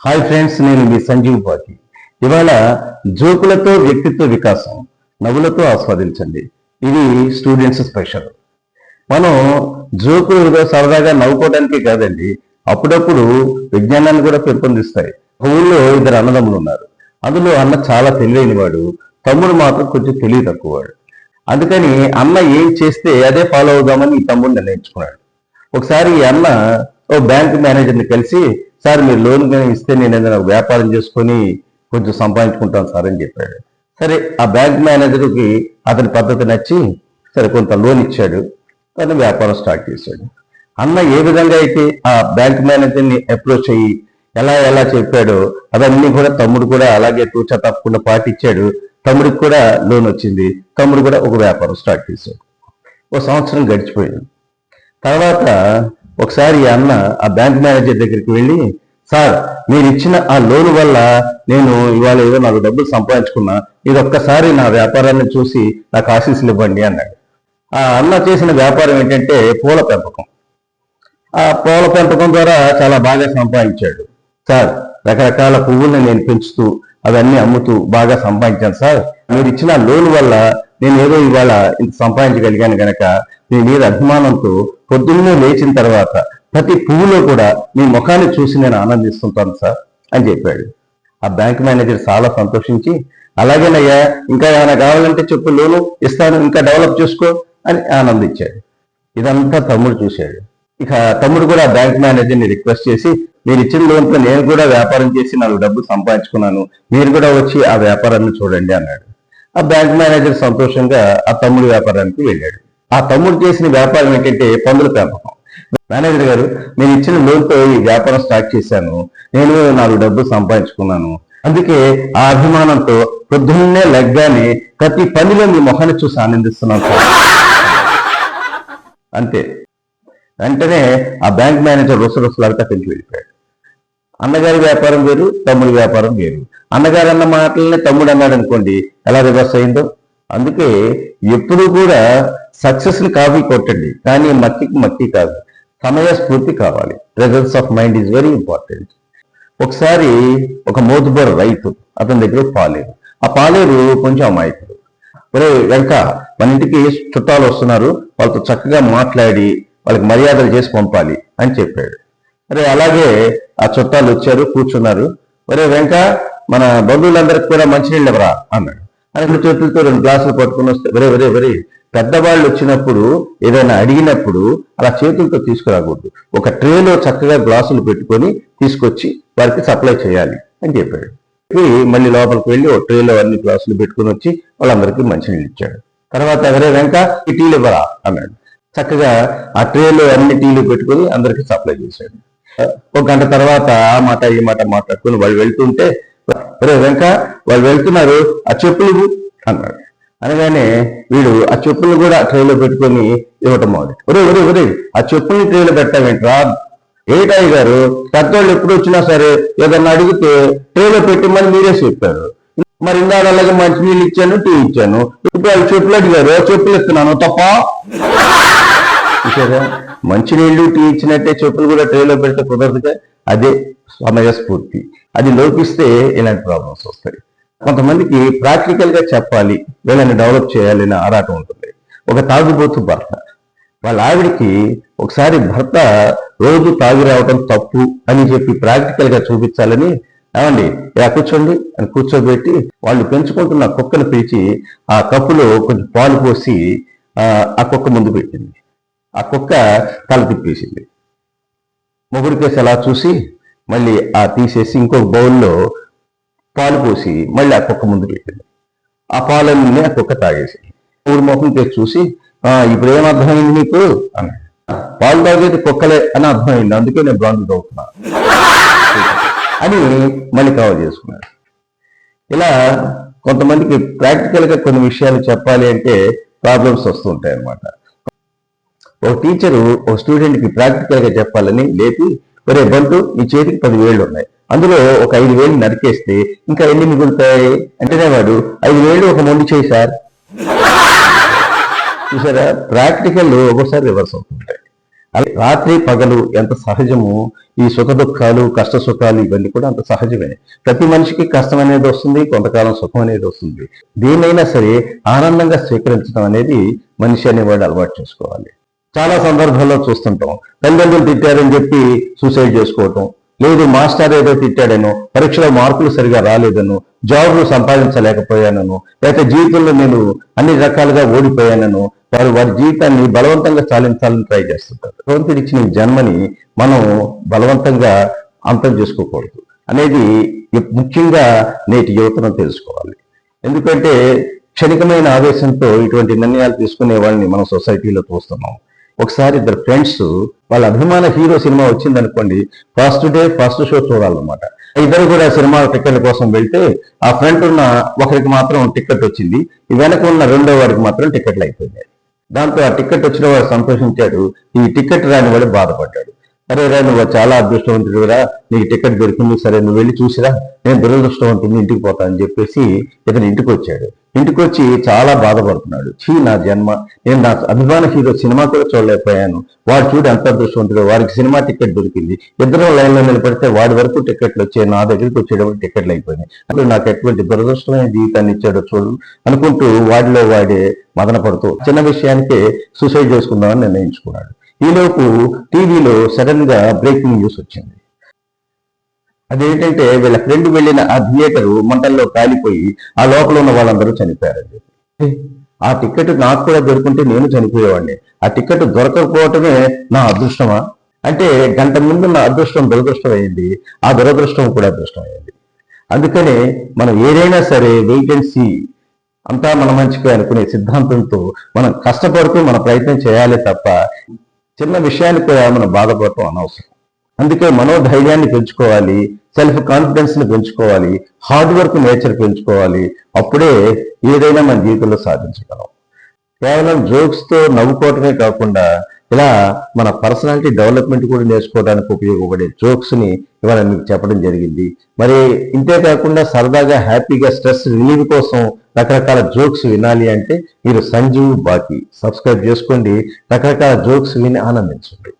Hi friends, నేను మీ సంజీవ్ పాటి. ఇవాళ జోకులతో వ్యక్తిత్వ వికాసం, నవ్వులతో ఆస్వాదించండి. ఇది స్టూడెంట్స్ స్పెషల్. మనం జోకులు సరదాగా నవ్వుకోవడానికి కాదండి, అప్పుడప్పుడు విజ్ఞానాన్ని కూడా పెంపొందిస్తాయి. ఊళ్ళో ఇద్దరు అన్నదమ్ములు ఉన్నారు. అందులో అన్న చాలా తెలివైన వాడు, తమ్ముడు మాత్రం కొంచెం తెలివి తక్కువవాడు. అందుకని అన్న ఏం చేస్తే అదే ఫాలో అవుదామని ఈ తమ్ముడు నిర్ణయించుకున్నాడు. ఒకసారి ఈ అన్న ఓ బ్యాంక్ మేనేజర్ని కలిసి, సార్ మీరు లోన్ ఇస్తే నేను ఏదైనా వ్యాపారం చేసుకొని కొంచెం సంపాదించుకుంటాను సార్ అని చెప్పాడు. సరే, ఆ బ్యాంక్ మేనేజర్కి అతని పద్ధతి నచ్చి సరే కొంత లోన్ ఇచ్చాడు. తను వ్యాపారం స్టార్ట్ చేశాడు. అన్న ఏ విధంగా అయితే ఆ బ్యాంక్ మేనేజర్ని అప్రోచ్ అయ్యి ఎలా ఎలా చెప్పాడో అవన్నీ కూడా తమ్ముడు కూడా అలాగే తూచా తప్పకుండా పాటించాడు. తమ్ముడికి కూడా లోన్ వచ్చింది. తమ్ముడు కూడా ఒక వ్యాపారం స్టార్ట్ చేశాడు. ఓ సంవత్సరం గడిచిపోయింది. తర్వాత ఒకసారి అన్న ఆ బ్యాంక్ మేనేజర్ దగ్గరికి వెళ్ళి, సార్ మీరు ఇచ్చిన ఆ లోన్ వల్ల నేను ఇవాళ ఏదో నాకు డబ్బులు సంపాదించుకున్నా, ఇది ఒక్కసారి నా వ్యాపారాన్ని చూసి నాకు ఆశీస్సులు ఇవ్వండి అన్నాడు. ఆ అన్న చేసిన వ్యాపారం ఏంటంటే పూల పెంపకం. ఆ పూల పెంపకం ద్వారా చాలా బాగా సంపాదించాడు. సార్, రకరకాల పువ్వుల్ని నేను పెంచుతూ అవన్నీ అమ్ముతూ బాగా సంపాదించాను సార్. మీరు ఇచ్చిన లోన్ వల్ల నేను ఏదో ఇవాళ ఇంత సంపాదించగలిగాను గనక మీ మీద అభిమానంతో పొద్దున్నే లేచిన తర్వాత ప్రతి పువ్వులో కూడా మీ ముఖాన్ని చూసి నేను ఆనందిస్తుంటాను సార్ అని చెప్పాడు. ఆ బ్యాంక్ మేనేజర్ చాలా సంతోషించి, అలాగేనయ్యా, ఇంకా ఏమైనా కావాలంటే చెప్పు, లోను ఇస్తాను, ఇంకా డెవలప్ చేసుకో అని ఆనందించాడు. ఇదంతా తమ్ముడు చూశాడు. ఇక తమ్ముడు కూడా ఆ బ్యాంక్ మేనేజర్ని రిక్వెస్ట్ చేసి, మీరు ఇచ్చిన లోన్తో నేను కూడా వ్యాపారం చేసి నాకు డబ్బు సంపాదించుకున్నాను, మీరు కూడా వచ్చి ఆ వ్యాపారాన్ని చూడండి అన్నాడు. ఆ బ్యాంక్ మేనేజర్ సంతోషంగా ఆ తమ్ముడి వ్యాపారానికి వెళ్ళాడు. ఆ తమ్ముడు చేసిన వ్యాపారం ఏంటంటే పందుల పెంపకం. మేనేజర్ గారు, నేను ఇచ్చిన లోన్తో ఈ వ్యాపారం స్టార్ట్ చేశాను, నేను నాకు డబ్బు సంపాదించుకున్నాను, అందుకే ఆ అభిమానంతో పొద్దున్నే లెగ్గానే ప్రతి పనిలో మీ మొహాన్ని చూసి ఆనందిస్తున్నాను సార్ అంతే. వెంటనే ఆ బ్యాంక్ మేనేజర్ రుసరుసలాడుతా పెంచి వెళ్ళిపోయాడు. అన్నగారి వ్యాపారం వేరు, తమ్ముడి వ్యాపారం వేరు. అన్నగారు అన్న మాటలనే తమ్ముడు అన్నాడు అనుకోండి, ఎలా రివర్స్ అయిందో. అందుకే ఎప్పుడు కూడా సక్సెస్ ని కాపీ కొట్టండి, కానీ మట్టికి మట్టి కాదు. సమయస్ఫూర్తి కావాలి. Presence of mind is very important. ఒకసారి ఒక మోతుబరు రైతు, అతని దగ్గర పాలేరు. ఆ పాలేరు కొంచెం అమాయకుడు. ఒరే వెంక, మన ఇంటికి చుట్టాలు వస్తున్నారు, వాళ్ళతో చక్కగా మాట్లాడి వాళ్ళకి మర్యాదలు చేసి పంపాలి అని చెప్పాడు. అరే అలాగే ఆ చుట్టాలు వచ్చారు, కూర్చున్నారు. ఒరే వెంక, మన బంధువులందరికీ కూడా మంచినీళ్ళు ఎవరా అన్నాడు. అని చేతులతో 2 గ్లాసులు పట్టుకుని వస్తే, వరే పెద్దవాళ్ళు వచ్చినప్పుడు ఏదైనా అడిగినప్పుడు అలా చేతులతో తీసుకురాకూడదు, ఒక ట్రేలో చక్కగా గ్లాసులు పెట్టుకొని తీసుకొచ్చి వారికి సప్లై చేయాలి అని చెప్పాడు. మళ్ళీ లోపలికి వెళ్ళి ఒక ట్రేలో అన్ని గ్లాసులు పెట్టుకుని వచ్చి వాళ్ళందరికీ మంచినీళ్ళు ఇచ్చాడు. తర్వాత ఎవరే వెంక, ఈ టీలు ఇవ్వరా అన్నాడు. చక్కగా ఆ ట్రేలో అన్ని టీలు పెట్టుకుని అందరికీ సప్లై చేశాడు. ఒక గంట తర్వాత ఆ మాట ఈ మాట మాట్లాడుకుని వాళ్ళు వెళ్తుంటే, ఒరే వెంక, వాళ్ళు వెళ్తున్నారు, ఆ చెప్పులు అన్నాడు. అనగానే వీడు ఆ చెప్పులు కూడా ట్రేలో పెట్టుకొని ఇవ్వటం మొదలు. ఒరే ఆ చెప్పుల్ని ట్రేలో పెట్టావేంట్రా? ఏటాయి గారు, పెద్దవాళ్ళు ఎప్పుడు వచ్చినా సరే ఏదన్నా అడిగితే ట్రేలో పెట్టమని మీరే చెప్పారు. మరి ఇందాక అలాగే మంచినీళ్ళు ఇచ్చాను, టీ ఇచ్చాను, ఇప్పుడు వాళ్ళు చెప్పులు అడిగారు, చెప్పులు ఇస్తున్నాను, తప్ప? మంచినీళ్లు టీ ఇచ్చినట్టే చెప్పులు కూడా ట్రేలో పెడితే కుదరదుగా. అదే సమయస్ఫూర్తి. అది లోపిస్తే ఇలాంటి ప్రాబ్లమ్స్ వస్తాయి. కొంతమందికి ప్రాక్టికల్ గా చెప్పాలి, వీళ్ళని డెవలప్ చేయాలి అని ఆరాటం ఉంటుంది. ఒక తాగుబోతు భర్త, వాళ్ళ ఆవిడికి ఒకసారి భర్త రోజు తాగి రావడం తప్పు అని చెప్పి ప్రాక్టికల్ గా చూపించాలని, ఏమండి ఇలా కూర్చోండి అని కూర్చోబెట్టి వాళ్ళు పెంచుకుంటున్న కుక్కను పిలిచి ఆ కప్పులో కొంచెం పాలు పోసి ఆ కుక్క ముందు పెట్టింది. ఆ కుక్క తల తిప్పేసింది. మొగుడికేసి అలా చూసి మళ్ళీ ఆ తీసేసి ఇంకొక బౌల్లో పాలు పోసి మళ్ళీ ఆ కుక్క ముందు పెట్టింది. ఆ పాలన్నీ ఆ కుక్క తాగేసింది. మూడు ముఖం చేసి చూసి, ఇప్పుడు ఏం అర్థమైంది నీకు అన్నాడు. పాలు తాగేది కుక్కలే అని అర్థమైంది, అందుకే నేను బ్రాండ్ తాగుతున్నా అని మళ్ళీ కవర్ చేసుకున్నాడు. ఇలా కొంతమందికి ప్రాక్టికల్ గా కొన్ని విషయాలు చెప్పాలి అంటే ప్రాబ్లమ్స్ వస్తుంటాయి అన్నమాట. ఒక టీచరు ఒక స్టూడెంట్ కి ప్రాక్టికల్ గా చెప్పాలని లేపి, ఒరే బంటు, నీ చేతికి 10 వేళ్ళు ఉన్నాయి, అందులో ఒక 5 వేలు నరికేస్తే ఇంకా ఎన్ని మిగులుతాయి అంటేనే వాడు 5 వేళ్ళు ఒక మొండి చేయి సార్. చూసారా, ప్రాక్టికల్ ఒక్కోసారి రివర్స్ అవుతుంటాయి. అలాగే రాత్రి పగలు ఎంత సహజము, ఈ సుఖ దుఃఖాలు కష్ట సుఖాలు ఇవన్నీ కూడా అంత సహజమే. ప్రతి మనిషికి కష్టం అనేది వస్తుంది, కొంతకాలం సుఖం అనేది వస్తుంది. దేనైనా సరే ఆనందంగా స్వీకరించడం అనేది మనిషి అనేవాడు అలవాటు చేసుకోవాలి. చాలా సందర్భాల్లో చూస్తుంటాం, తల్లిదండ్రులు తిట్టారని చెప్పి సూసైడ్ చేసుకోవటం, లేదు మాస్టర్ ఏదో తిట్టాడనో, పరీక్షలో మార్కులు సరిగా రాలేదనో, జాబ్లు సంపాదించలేకపోయానను, లేకపోతే జీవితంలో నేను అన్ని రకాలుగా ఓడిపోయానను వారి జీవితాన్ని బలవంతంగా చాలించాలని ట్రై చేస్తుంటారు. భగవంతుడు ఇచ్చిన జన్మని మనం బలవంతంగా అంతం చేసుకోకూడదు అనేది ముఖ్యంగా నేటి యువతను తెలుసుకోవాలి. ఎందుకంటే క్షణికమైన ఆవేశంతో ఇటువంటి నిర్ణయాలు తీసుకునే వాళ్ళని మనం సొసైటీలో చూస్తున్నాం. ఒకసారి ఇద్దరు ఫ్రెండ్స్ వాళ్ళ అభిమాన హీరో సినిమా వచ్చిందనుకోండి, ఫస్ట్ డే ఫస్ట్ షో చూడాలన్నమాట. ఇద్దరు కూడా సినిమా టికెట్ల కోసం వెళ్తే ఆ ఫ్రంట్ ఉన్న ఒకరికి మాత్రం టికెట్ వచ్చింది, ఈ వెనక ఉన్న రెండో వాడికి మాత్రం టికెట్లు అయిపోయినాయి. దాంతో ఆ టికెట్ వచ్చిన వాడు సంతోషించాడు, ఈ టికెట్ రాని వాడు బాధపడ్డాడు. సరే రా, నువ్వు చాలా అదృష్టవంతుడురా, నీకు టికెట్ దొరికింది, సరే నువ్వు వెళ్ళి చూసిరా, నేను దురదృష్టవంతుని ఇంటికి పోతా అని చెప్పేసి ఇతను ఇంటికి వచ్చాడు. ఇంటికి వచ్చి చాలా బాధపడుతున్నాడు. నా జన్మ, నేను నా అభిమాన హీరో సినిమా కూడా చూడలేకపోయాను, వాడు చూడు ఎంత అదృష్టవంతుడు, వారికి సినిమా టికెట్ దొరికింది, ఇద్దరు లైన్లో నిలబడితే వాడి వరకు టికెట్లు వచ్చాయి, నా దగ్గరికి వచ్చేటప్పుడు టికెట్లు అయిపోయినాయి, అప్పుడు నాకు ఎటువంటి దురదృష్టమైన జీవితాన్ని ఇచ్చాడో చూడు అనుకుంటూ వాడిలో వాడే మదన పడుతూ చిన్న విషయానికే సూసైడ్ చేసుకుందామని నిర్ణయించుకున్నాడు. ఈలోపు టీవీలో సడన్ గా బ్రేకింగ్ న్యూస్ వచ్చింది. అదేంటంటే వీళ్ళ ఫ్రెండ్ వెళ్ళిన ఆ థియేటరు మంటల్లో కాలిపోయి ఆ లోపల ఉన్న వాళ్ళందరూ చనిపోయారని చెప్పి. ఆ టికెట్ నాకు కూడా దొరుకుంటే నేను చనిపోయేవాడిని, ఆ టికెట్ దొరకకపోవటమే నా అదృష్టమా అంటే గంట ముందు నా అదృష్టం దురదృష్టం అయింది, ఆ దురదృష్టం కూడా అదృష్టం అయింది. అందుకనే మనం ఏదైనా సరే వెయిట్ అండ్ సీ, అంతా మన మంచిగా అనుకునే సిద్ధాంతంతో మనం కష్టపడుతూ మన ప్రయత్నం చేయాలి తప్ప చిన్న విషయానికి కూడా మనం బాధపడటం అనవసరం. అందుకే మనోధైర్యాన్ని పెంచుకోవాలి, సెల్ఫ్ కాన్ఫిడెన్స్ ని పెంచుకోవాలి, హార్డ్ వర్క్ నేచర్ పెంచుకోవాలి. అప్పుడే ఏదైనా మన జీవితంలో సాధించగలం. కేవలం జోక్స్ తో నవ్వుకోవటమే కాకుండా ఇలా మన పర్సనాలిటీ డెవలప్మెంట్ కూడా నేర్చుకోవడానికి ఉపయోగపడే జోక్స్ ని ఇవాళ మీకు చెప్పడం జరిగింది. మరి ఇంతే కాకుండా సరదాగా హ్యాపీగా స్ట్రెస్ రిలీవ్ కోసం రకరకాల జోక్స్ వినాలి అంటే మీరు సంజీవ్ బాకి సబ్స్క్రైబ్ చేసుకోండి, రకరకాల జోక్స్ విని ఆనందించండి.